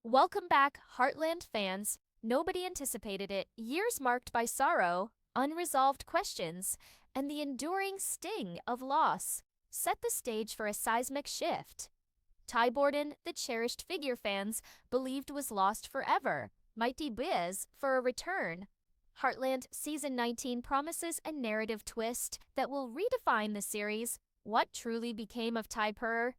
Welcome back, Heartland fans. Nobody anticipated it. Years marked by sorrow, unresolved questions, and the enduring sting of loss set the stage for a seismic shift. Borden, the cherished figure fans believed was lost forever, might be biz for a return. Heartland Season 19 promises a narrative twist that will redefine the series. What truly became of Purr?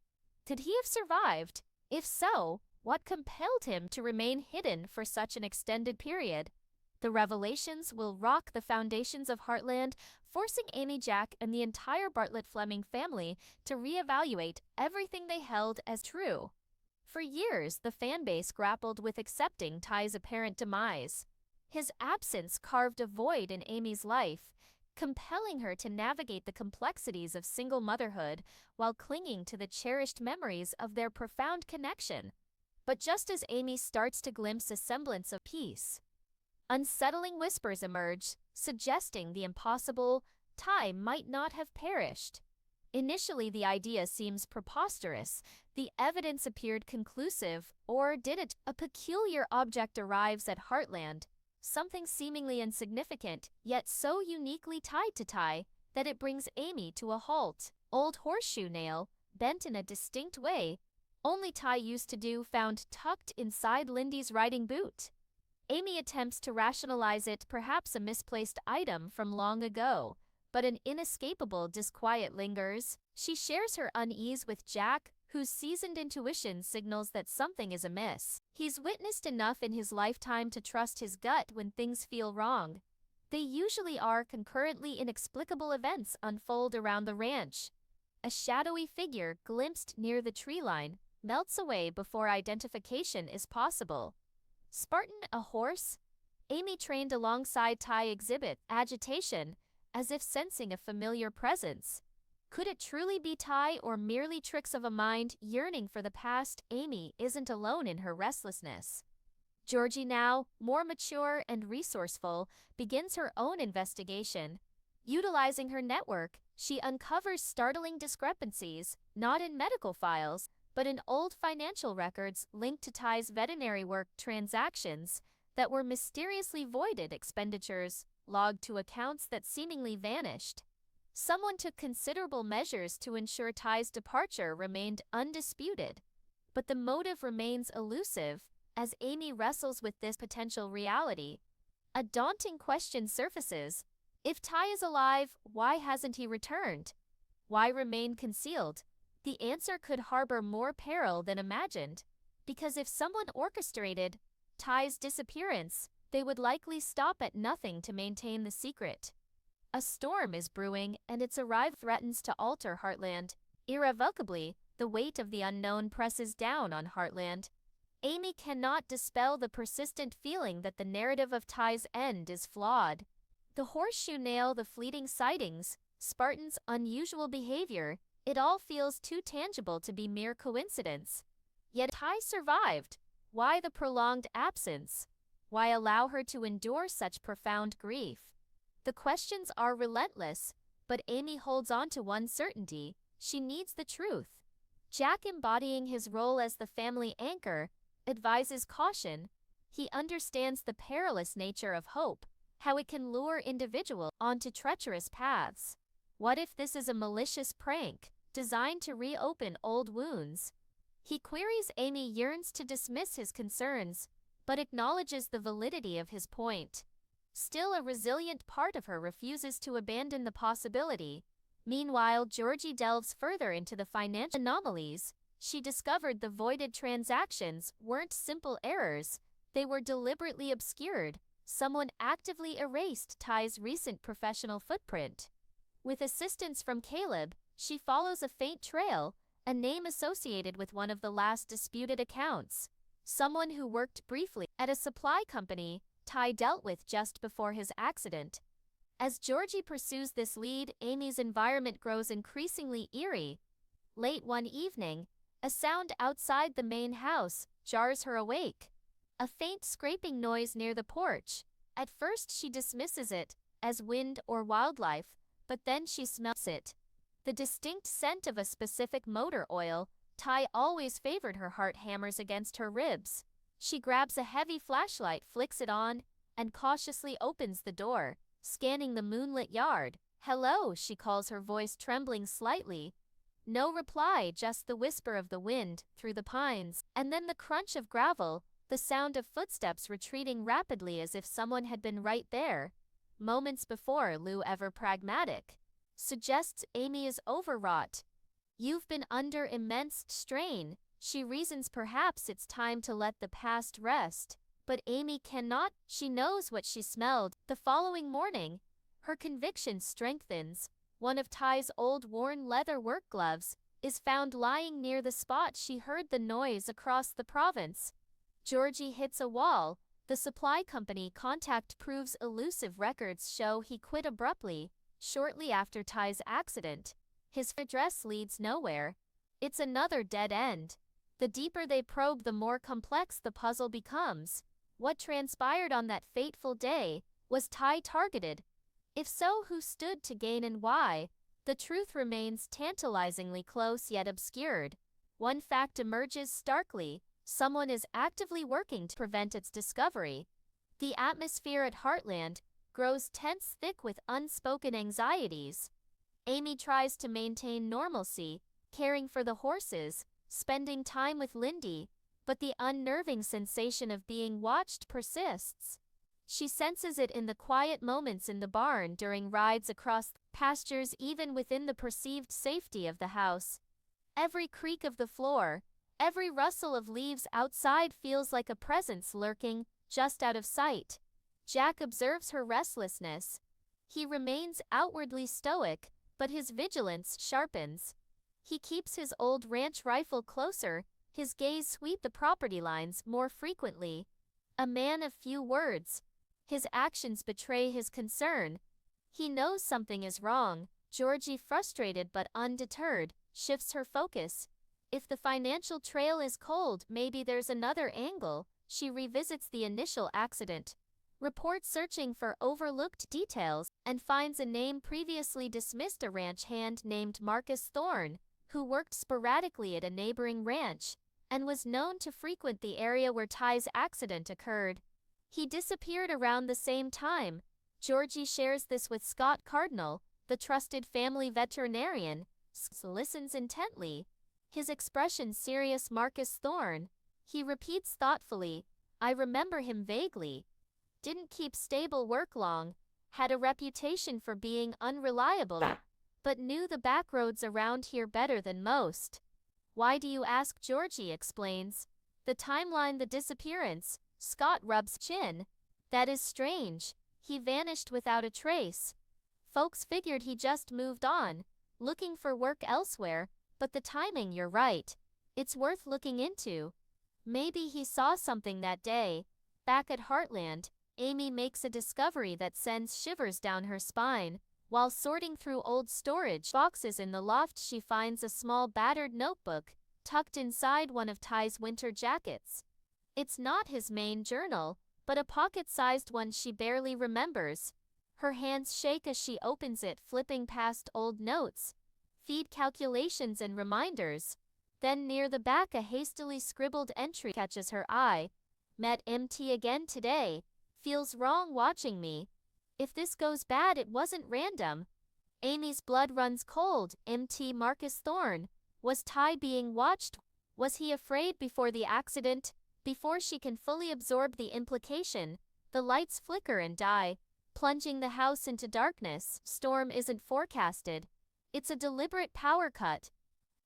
Could he have survived? If so, what compelled him to remain hidden for such an extended period? The revelations will rock the foundations of Heartland, forcing Amy, Jack, and the entire Bartlett Fleming family to reevaluate everything they held as true. For years, the fanbase grappled with accepting Ty's apparent demise. His absence carved a void in Amy's life, compelling her to navigate the complexities of single motherhood while clinging to the cherished memories of their profound connection. But just as Amy starts to glimpse a semblance of peace, unsettling whispers emerge, suggesting the impossible. Ty might not have perished. Initially, the idea seems preposterous. The evidence appeared conclusive, or did it? A peculiar object arrives at Heartland, something seemingly insignificant, yet so uniquely tied to Ty that it brings Amy to a halt. Old horseshoe nail, bent in a distinct way, only Ty used to do, found tucked inside Lindy's riding boot. Amy attempts to rationalize it, perhaps a misplaced item from long ago, but an inescapable disquiet lingers. She shares her unease with Jack, whose seasoned intuition signals that something is amiss. He's witnessed enough in his lifetime to trust his gut when things feel wrong. They usually are. Concurrently, inexplicable events unfold around the ranch. A shadowy figure glimpsed near the tree line melts away before identification is possible. Spartan, a horse? Amy, trained alongside Ty, exhibit agitation, as if sensing a familiar presence. Could it truly be Ty, or merely tricks of a mind yearning for the past? Amy isn't alone in her restlessness. Georgie, now more mature and resourceful, begins her own investigation. Utilizing her network, she uncovers startling discrepancies, not in medical files, but in old financial records linked to Ty's veterinary work transactions that were mysteriously voided, expenditures logged to accounts that seemingly vanished. Someone took considerable measures to ensure Ty's departure remained undisputed, but the motive remains elusive. As Amy wrestles with this potential reality, a daunting question surfaces. If Ty is alive, why hasn't he returned? Why remain concealed? The answer could harbor more peril than imagined, because if someone orchestrated Ty's disappearance, they would likely stop at nothing to maintain the secret. A storm is brewing, and its arrival threatens to alter Heartland. Irrevocably, the weight of the unknown presses down on Heartland. Amy cannot dispel the persistent feeling that the narrative of Ty's end is flawed. The horseshoe nail, the fleeting sightings, Spartan's unusual behavior, it all feels too tangible to be mere coincidence. Yet Ty survived. Why the prolonged absence? Why allow her to endure such profound grief? The questions are relentless, but Amy holds on to one certainty: she needs the truth. Jack, embodying his role as the family anchor, advises caution. He understands the perilous nature of hope, how it can lure individuals onto treacherous paths. What if this is a malicious prank, designed to reopen old wounds? He queries. Amy yearns to dismiss his concerns, but acknowledges the validity of his point. Still, a resilient part of her refuses to abandon the possibility. Meanwhile, Georgie delves further into the financial anomalies. She discovered the voided transactions weren't simple errors, they were deliberately obscured. Someone actively erased Ty's recent professional footprint. With assistance from Caleb, she follows a faint trail, a name associated with one of the last disputed accounts. Someone who worked briefly at a supply company Ty dealt with just before his accident. As Georgie pursues this lead, Amy's environment grows increasingly eerie. Late one evening, a sound outside the main house jars her awake. A faint scraping noise near the porch. At first she dismisses it as wind or wildlife, but then she smells it. The distinct scent of a specific motor oil. Ty always favored her. Heart hammers against her ribs. She grabs a heavy flashlight, flicks it on, and cautiously opens the door, scanning the moonlit yard. "Hello," she calls, her voice trembling slightly. No reply, just the whisper of the wind through the pines, and then the crunch of gravel, the sound of footsteps retreating rapidly as if someone had been right there. Moments before, Lou, ever pragmatic, suggests Amy is overwrought. "You've been under immense strain," she reasons. "Perhaps it's time to let the past rest." But Amy cannot. She knows what she smelled. The following morning, her conviction strengthens. One of Ty's old worn leather work gloves is found lying near the spot she heard the noise across the province. Georgie hits a wall. The supply company contact proves elusive. Records show he quit abruptly, shortly after Ty's accident. His address leads nowhere. It's another dead end. The deeper they probe, the more complex the puzzle becomes. What transpired on that fateful day? Was Ty targeted? If so, who stood to gain and why? The truth remains tantalizingly close yet obscured. One fact emerges starkly: someone is actively working to prevent its discovery. The atmosphere at Heartland grows tense, thick with unspoken anxieties. Amy tries to maintain normalcy, caring for the horses, spending time with Lindy, but the unnerving sensation of being watched persists. She senses it in the quiet moments in the barn, during rides across pastures, even within the perceived safety of the house. Every creak of the floor, every rustle of leaves outside feels like a presence lurking just out of sight. Jack observes her restlessness. He remains outwardly stoic, but his vigilance sharpens. He keeps his old ranch rifle closer, his gaze sweeps the property lines more frequently. A man of few words, his actions betray his concern. He knows something is wrong. Georgie, frustrated but undeterred, shifts her focus. If the financial trail is cold, maybe there's another angle. She revisits the initial accident, reports searching for overlooked details, and finds a name previously dismissed: a ranch hand named Marcus Thorne, who worked sporadically at a neighboring ranch and was known to frequent the area where Ty's accident occurred. He disappeared around the same time. Georgie shares this with Scott Cardinal, the trusted family veterinarian. Listens intently, his expression serious. "Marcus Thorne," he repeats thoughtfully. "I remember him vaguely. Didn't keep stable work long, had a reputation for being unreliable, but knew the back roads around here better than most." "Why do you ask?" Georgie explains. "The timeline, the disappearance." Scott rubs chin. "That is strange. He vanished without a trace. Folks figured he just moved on, looking for work elsewhere, but the timing, you're right. It's worth looking into. Maybe he saw something that day." Back at Heartland, Amy makes a discovery that sends shivers down her spine. While sorting through old storage boxes in the loft, she finds a small battered notebook tucked inside one of Ty's winter jackets. It's not his main journal, but a pocket-sized one she barely remembers. Her hands shake as she opens it, flipping past old notes, feed calculations and reminders. Then near the back, a hastily scribbled entry catches her eye. "Met MT again today. Feels wrong watching me. If this goes bad, it wasn't random." Amy's blood runs cold. MT Marcus Thorne. Was Ty being watched? Was he afraid before the accident? Before she can fully absorb the implication, the lights flicker and die, plunging the house into darkness. Storm isn't forecasted. It's a deliberate power cut.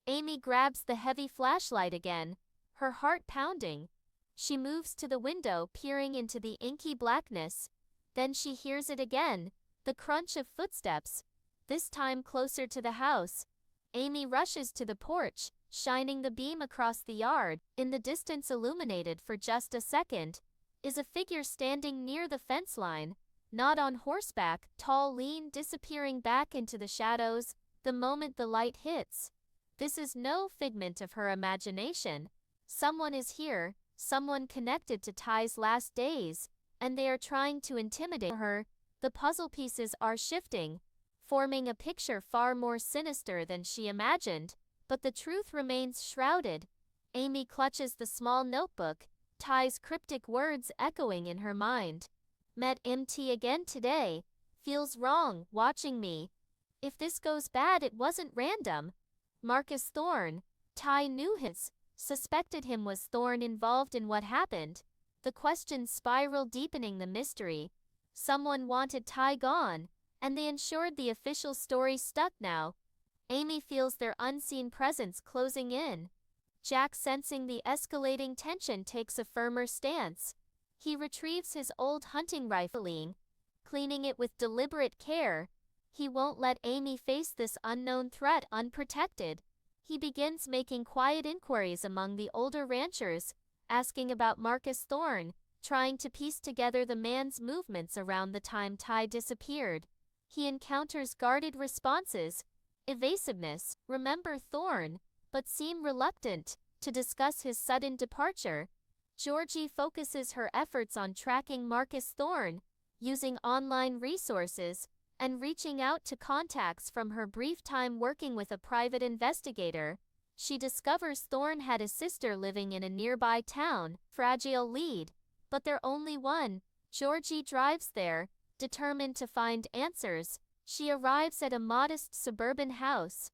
Amy grabs the heavy flashlight again, her heart pounding. She moves to the window, peering into the inky blackness. Then she hears it again, the crunch of footsteps, this time closer to the house. Amy rushes to the porch, shining the beam across the yard. In the distance, illuminated for just a second, is a figure standing near the fence line, not on horseback, tall, lean, disappearing back into the shadows the moment the light hits. This is no figment of her imagination. Someone is here, someone connected to Ty's last days, and they are trying to intimidate her. The puzzle pieces are shifting, forming a picture far more sinister than she imagined, but the truth remains shrouded. Amy clutches the small notebook, Ty's cryptic words echoing in her mind. Met MT again today. Feels wrong, watching me. If this goes bad, it wasn't random. Marcus Thorne. Ty knew his. Suspected him. Was Thorne involved in what happened? The questions spiral, deepening the mystery. Someone wanted Ty gone, and they ensured the official story stuck now. Amy feels their unseen presence closing in. Jack, sensing the escalating tension, takes a firmer stance. He retrieves his old hunting rifle, cleaning it with deliberate care. He won't let Amy face this unknown threat unprotected. He begins making quiet inquiries among the older ranchers, asking about Marcus Thorne, trying to piece together the man's movements around the time Ty disappeared. He encounters guarded responses, evasiveness, remember Thorne, but seem reluctant to discuss his sudden departure. Georgie focuses her efforts on tracking Marcus Thorne, using online resources, and reaching out to contacts from her brief time working with a private investigator. She discovers Thorne had a sister living in a nearby town, fragile lead, but they're only one. Georgie drives there, determined to find answers. She arrives at a modest suburban house.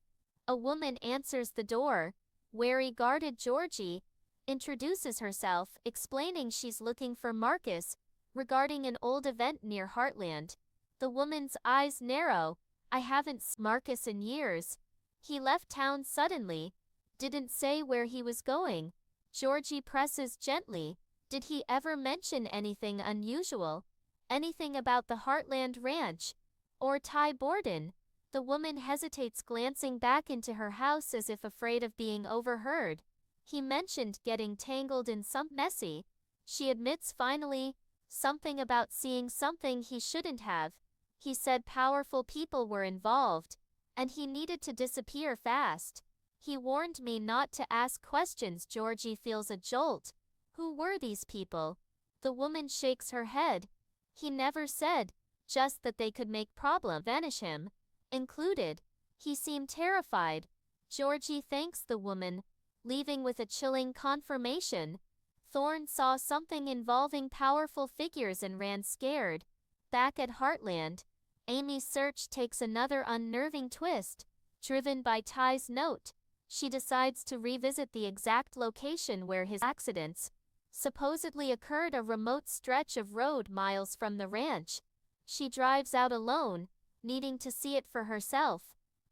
A woman answers the door. Wary guarded Georgie introduces herself, explaining she's looking for Marcus regarding an old event near Heartland. The woman's eyes narrow. I haven't seen Marcus in years. He left town suddenly. Didn't say where he was going. Georgie presses gently. Did he ever mention anything unusual? Anything about the Heartland Ranch? Or Ty Borden? The woman hesitates, glancing back into her house as if afraid of being overheard. He mentioned getting tangled in some messy. She admits finally, something about seeing something he shouldn't have. He said powerful people were involved, and he needed to disappear fast. He warned me not to ask questions. Georgie feels a jolt. Who were these people? The woman shakes her head. He never said, just that they could make problem vanish him included. He seemed terrified. Georgie thanks the woman, leaving with a chilling confirmation. Thorne saw something involving powerful figures and ran scared. Back at Heartland, Amy's search takes another unnerving twist. Driven by Ty's note, she decides to revisit the exact location where his accidents supposedly occurred, a remote stretch of road miles from the ranch. She drives out alone, needing to see it for herself.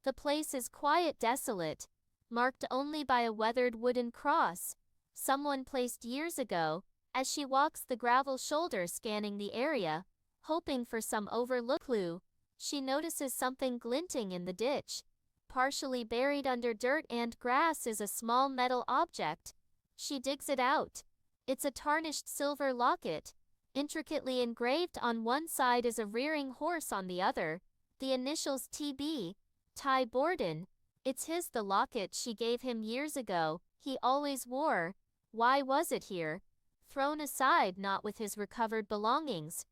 The place is quiet, desolate, marked only by a weathered wooden cross, someone placed years ago. As she walks the gravel shoulder, scanning the area, hoping for some overlooked clue, she notices something glinting in the ditch. Partially buried under dirt and grass is a small metal object. She digs it out. It's a tarnished silver locket. Intricately engraved on one side is a rearing horse on the other. The initials TB, Ty Borden. It's his, the locket she gave him years ago. He always wore. Why was it here? Thrown aside, not with his recovered belongings.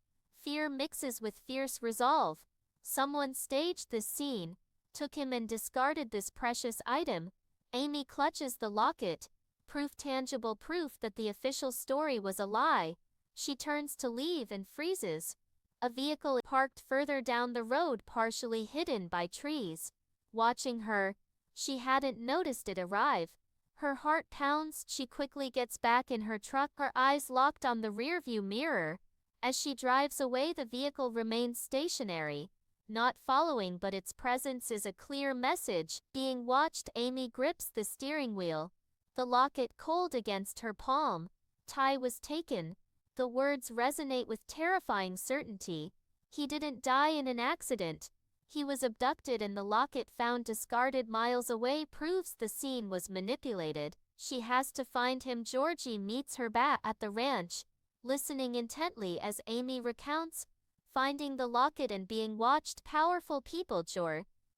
Fear mixes with fierce resolve. Someone staged this scene, took him and discarded this precious item. Amy clutches the locket. Proof, tangible proof that the official story was a lie. She turns to leave and freezes. A vehicle parked further down the road, partially hidden by trees. Watching her, she hadn't noticed it arrive. Her heart pounds. She quickly gets back in her truck, her eyes locked on the rearview mirror. As she drives away, the vehicle remains stationary, not following, but its presence is a clear message. Being watched, Amy grips the steering wheel. The locket cold against her palm. Ty was taken. The words resonate with terrifying certainty. He didn't die in an accident. He was abducted, and the locket found discarded miles away proves the scene was manipulated. She has to find him. Georgie meets her back at the ranch, listening intently as Amy recounts finding the locket and being watched. Powerful people.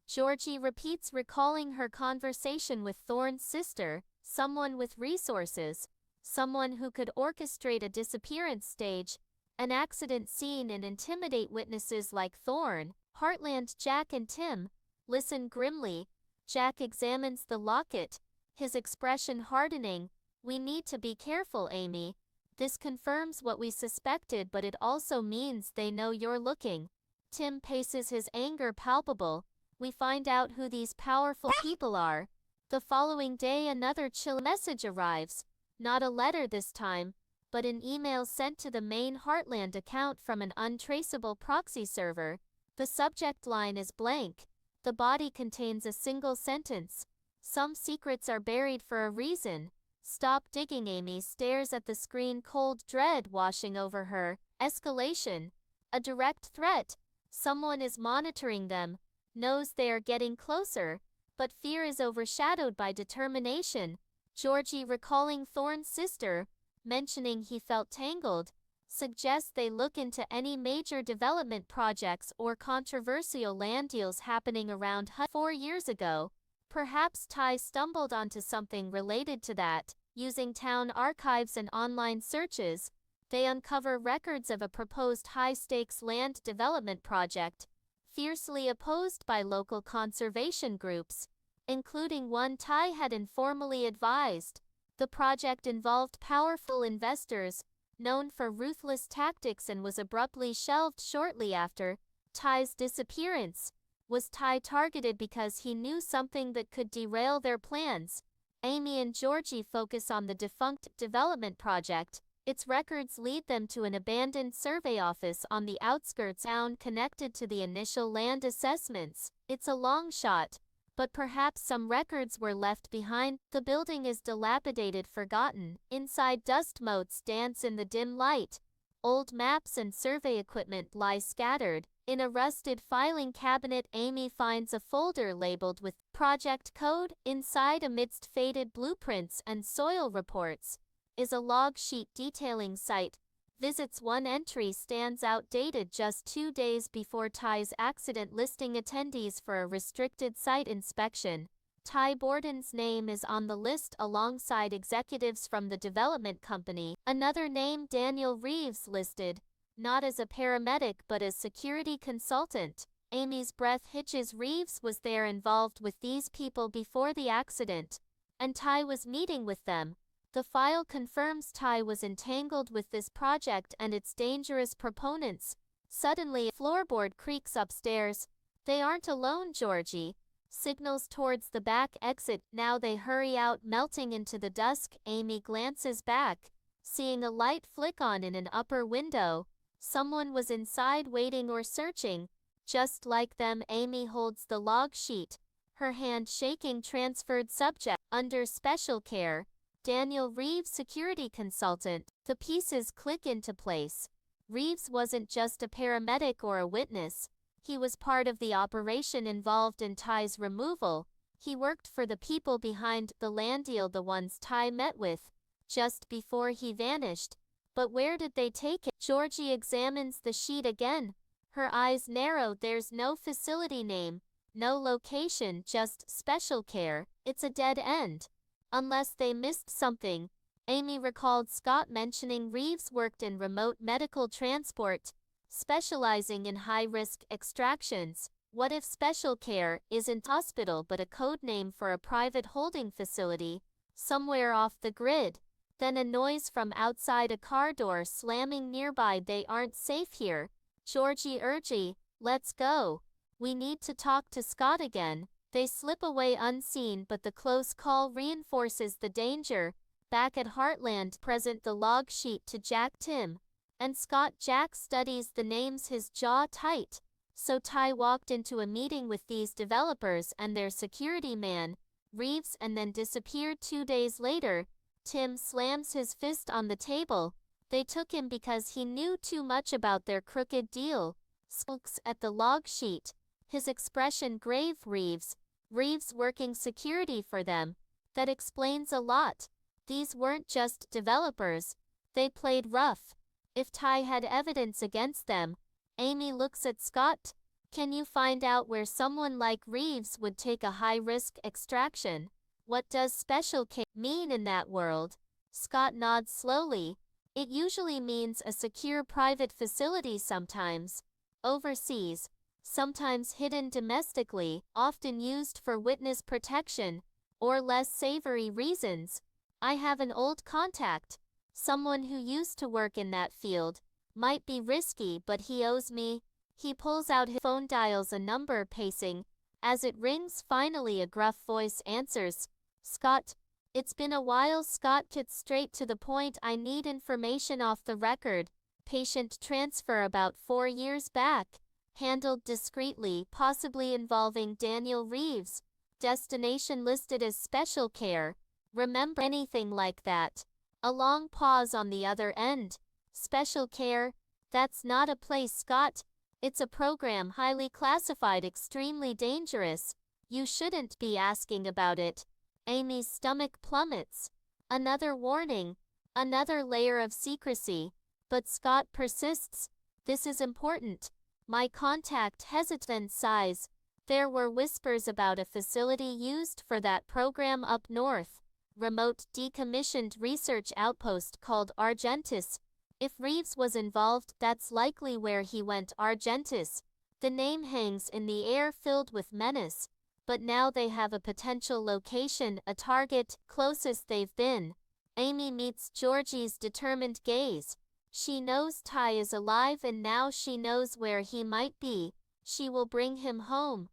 Georgie repeats, recalling her conversation with Thorne's sister, someone with resources, someone who could orchestrate a disappearance stage, an accident scene, and intimidate witnesses like Thorne. Heartland. Jack and Tim listen grimly. Jack examines the locket, his expression hardening. We need to be careful, Amy. This confirms what we suspected, but it also means they know you're looking. Tim paces, his anger palpable. We find out who these powerful people are. The following day, another chill message arrives. Not a letter this time, but an email sent to the main Heartland account from an untraceable proxy server. The subject line is blank. The body contains a single sentence. Some secrets are buried for a reason. Stop digging. Amy stares at the screen, cold dread washing over her. Escalation. A direct threat. Someone is monitoring them, knows they are getting closer, but fear is overshadowed by determination. Georgie, recalling Thorne's sister, mentioning he felt tangled, suggests they look into any major development projects or controversial land deals happening around Hut 4 years ago. Perhaps Ty stumbled onto something related to that. Using town archives and online searches, they uncover records of a proposed high-stakes land development project, fiercely opposed by local conservation groups, including one Ty had informally advised. The project involved powerful investors, known for ruthless tactics, and was abruptly shelved shortly after Ty's disappearance. Was Ty targeted because he knew something that could derail their plans? Amy and Georgie focus on the defunct development project. Its records lead them to an abandoned survey office on the outskirts of town connected to the initial land assessments. It's a long shot, but perhaps some records were left behind. The building is dilapidated, forgotten. Inside, dust motes dance in the dim light. Old maps and survey equipment lie scattered. In a rusted filing cabinet, Amy finds a folder labeled with project code. Inside, amidst faded blueprints and soil reports, is a log sheet detailing site visits. One entry stands out, dated just 2 days before Ty's accident, listing attendees for a restricted site inspection. Ty Borden's name is on the list alongside executives from the development company. Another name, Daniel Reeves, listed, not as a paramedic but as security consultant. Amy's breath hitches. Reeves was there, involved with these people before the accident, and Ty was meeting with them. The file confirms Ty was entangled with this project and its dangerous proponents. Suddenly, a floorboard creaks upstairs. They aren't alone. Georgie signals towards the back exit. Now they hurry out, melting into the dusk. Amy glances back, seeing a light flick on in an upper window. Someone was inside, waiting or searching. Just like them. Amy holds the log sheet, her hand shaking. Transferred subject. Under special care, Daniel Reeves, security consultant. The pieces click into place. Reeves wasn't just a paramedic or a witness. He was part of the operation involved in Ty's removal. He worked for the people behind the land deal, the ones Ty met with just before he vanished. But where did they take it? Georgie examines the sheet again. Her eyes narrow. There's no facility name, no location, just special care. It's a dead end. Unless they missed something. Amy recalled Scott mentioning Reeves worked in remote medical transport, specializing in high-risk extractions. What if special care isn't hospital but a code name for a private holding facility, somewhere off the grid? Then a noise from outside, a car door slamming nearby. They aren't safe here. Georgie urges, let's go. We need to talk to Scott again. They slip away unseen, but the close call reinforces the danger. Back at Heartland, present the log sheet to Jack, Tim, and Scott. Jack studies the names, his jaw tight. So Ty walked into a meeting with these developers and their security man, Reeves, and then disappeared 2 days later. Tim slams his fist on the table. They took him because he knew too much about their crooked deal. Looks at the log sheet, his expression grave. Reeves working security for them. That explains a lot. These weren't just developers. They played rough. If Ty had evidence against them. Amy looks at Scott. Can you find out where someone like Reeves would take a high-risk extraction? What does special care mean in that world? Scott nods slowly. It usually means a secure private facility, sometimes overseas, sometimes hidden domestically, often used for witness protection or less savory reasons. I have an old contact. Someone who used to work in that field. Might be risky, but he owes me. He pulls out his phone, dials a number, pacing. As it rings, finally a gruff voice answers. Scott. It's been a while. Scott gets straight to the point. I need information off the record. Patient transfer about 4 years back. Handled discreetly, possibly involving Daniel Reeves. Destination listed as special care. Remember anything like that? A long pause on the other end. Special care? That's not a place, Scott. It's a program, highly classified, extremely dangerous. You shouldn't be asking about it. Amy's stomach plummets. Another warning. Another layer of secrecy. But Scott persists. This is important. My contact hesitant sighs. There were whispers about a facility used for that program up north. Remote decommissioned research outpost called Argentus. If Reeves was involved, that's likely where he went. Argentus. The name hangs in the air, filled with menace. But now they have a potential location, a target, closest they've been. Amy meets Georgie's determined gaze. She knows Ty is alive, and now she knows where he might be. She will bring him home.